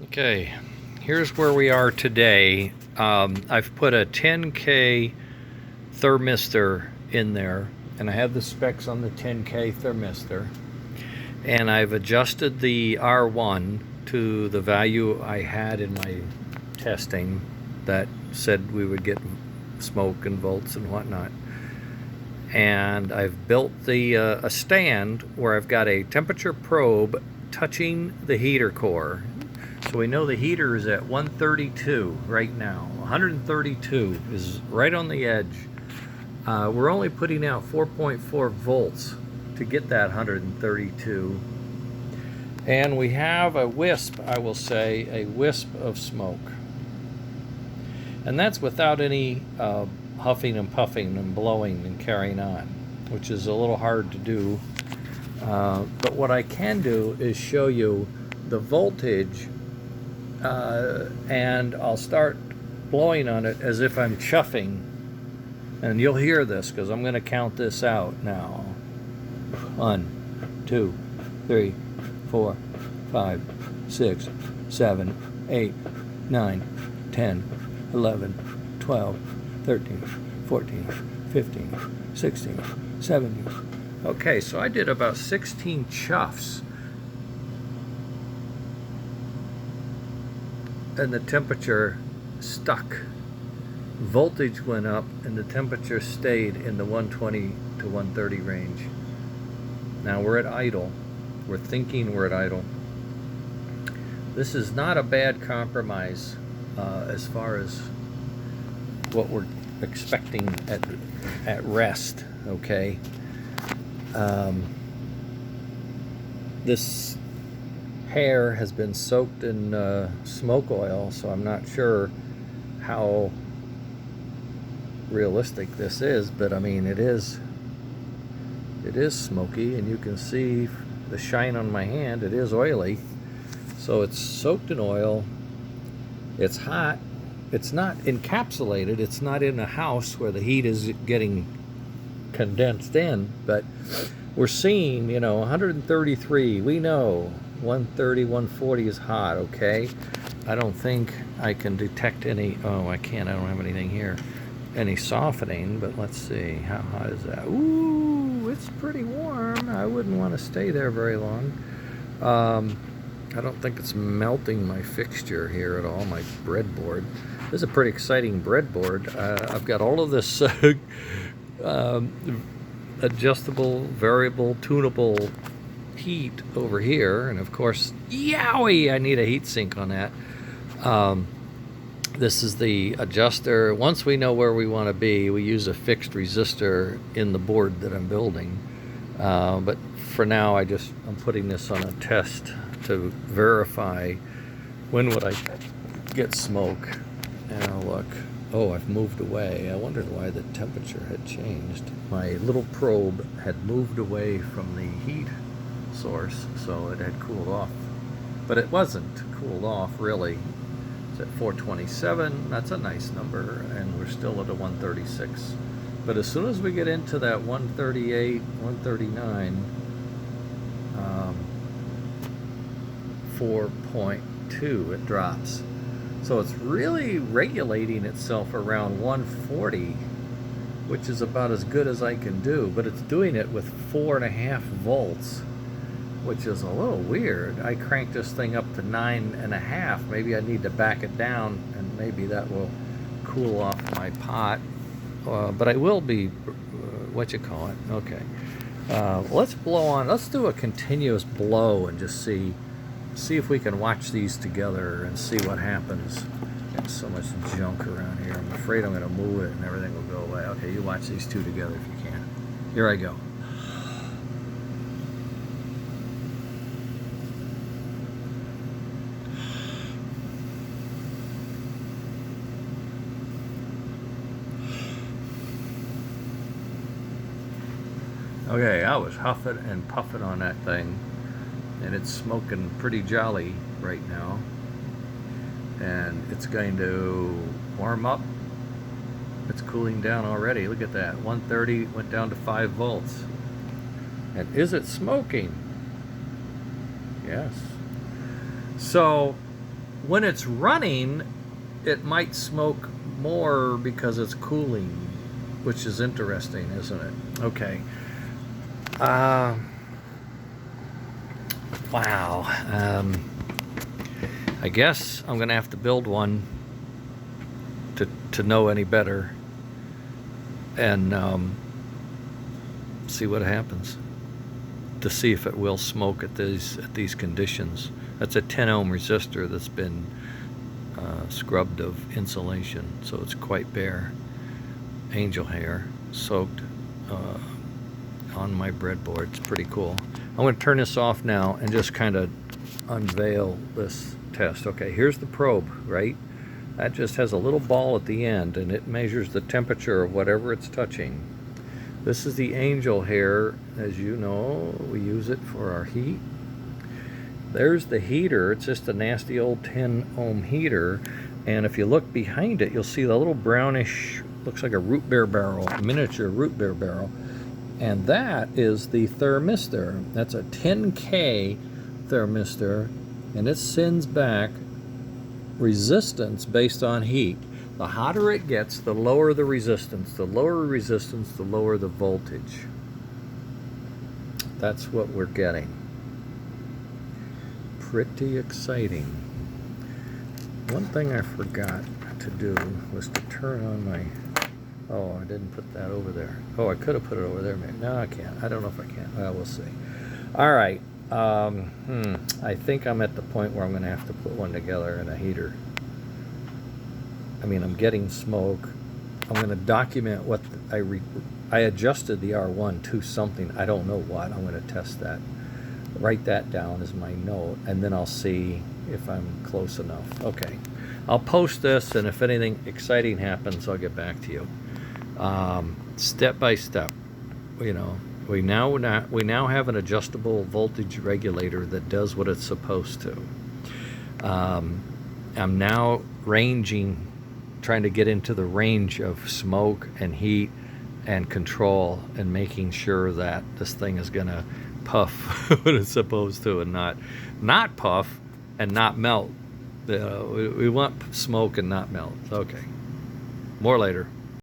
Okay, here's where we are today. I've put a 10K thermistor in there, and I have the specs on the 10K thermistor, and I've adjusted the R1 to the value I had in my testing that said we would get smoke and volts and whatnot. And I've built the a stand where I've got a temperature probe touching the heater core. So we know the heater is at 132 right now. 132 is right on the edge. We're only putting out 4.4 volts to get that 132. And we have a wisp, I will say, a wisp of smoke. And that's without any huffing and puffing and blowing and carrying on, which is a little hard to do. But what I can do is show you the voltage, and I'll start blowing on it as if I'm chuffing. And you'll hear this because I'm going to count this out now. 1, 2, 3, 4, 5, 6, 7, 8, 9, 10, 11, 12, 13, 14, 15, 16, 17. Okay, so I did about 16 chuffs. And the temperature stuck. Voltage went up and the temperature stayed in the 120 to 130 range. Now we're at idle. We're thinking we're at idle. This is not a bad compromise as far as what we're expecting at rest, okay? This hair has been soaked in smoke oil, so I'm not sure how realistic this is, but I mean it is smoky, and you can see the shine on my hand. It is oily, so it's soaked in oil. It's hot. It's not encapsulated. It's not in a house where the heat is getting condensed in, but we're seeing, 133. We know 130, 140 is hot, okay? I don't think I can detect any, I can't, I don't have anything here, any softening, but let's see, how hot is that? Ooh, it's pretty warm. I wouldn't want to stay there very long. I don't think it's melting my fixture here at all, my breadboard. This is a pretty exciting breadboard. I've got all of this adjustable, variable, tunable heat over here, and of course, yowie, I need a heat sink on that. This is the adjuster. Once we know where we want to be, we use a fixed resistor in the board that I'm building. But for now, I'm putting this on a test to verify when would I get smoke. And I'll look. Oh, I've moved away. I wondered why the temperature had changed. My little probe had moved away from the heat source, so it had cooled off. But it wasn't cooled off, really. It's at 427. That's a nice number, and we're still at a 136. But as soon as we get into that 138, 139, 4.2, it drops. So it's really regulating itself around 140, which is about as good as I can do, but it's doing it with 4.5 volts, which is a little weird. I cranked this thing up to 9.5. Maybe I need to back it down, and maybe that will cool off my pot. But I will be, okay. Let's blow on, let's do a continuous blow and just see if we can watch these together and see what happens. Got so much junk around here. I'm afraid I'm going to move it and everything will go away. Okay, you watch these two together if you can. Here I go. Okay, I was huffing and puffing on that thing, and it's smoking pretty jolly right now. And it's going to warm up. It's cooling down already. Look at that. 130 went down to 5 volts. And is it smoking? Yes. So when it's running, it might smoke more because it's cooling, which is interesting, isn't it? Okay. Wow. I guess I'm gonna have to build one to know any better, and see what happens, to see if it will smoke at these conditions. That's a 10 ohm resistor that's been scrubbed of insulation, so it's quite bare. Angel hair soaked on my breadboard. It's pretty cool. I'm going to turn this off now and just kind of unveil this test. Okay, here's the probe, right? That just has a little ball at the end, and it measures the temperature of whatever it's touching. This is the angel hair. As you know, we use it for our heat. There's the heater. It's just a nasty old 10 ohm heater, and if you look behind it, you'll see the little brownish, looks like a root beer barrel, a miniature root beer barrel, and that is the thermistor. That's a 10K thermistor, and it sends back resistance based on heat. The hotter it gets, the lower the resistance. The lower resistance, the lower the voltage. That's what we're getting. Pretty exciting. One thing I forgot to do was to turn on my... Oh, I didn't put that over there. Oh, I could have put it over there. Maybe. No, I can't. I don't know if I can. Well, we'll see. All right. I think I'm at the point where I'm going to have to put one together in a heater. I mean, I'm getting smoke. I'm going to document what I adjusted the R1 to something. I don't know what. I'm going to test that. Write that down as my note, and then I'll see if I'm close enough. Okay. I'll post this, and if anything exciting happens, I'll get back to you. Step by step, you know. We now have an adjustable voltage regulator that does what it's supposed to. I'm now trying to get into the range of smoke and heat and control, and making sure that this thing is gonna puff what it's supposed to, and not puff and not melt. We want smoke and not melt. Okay. More later.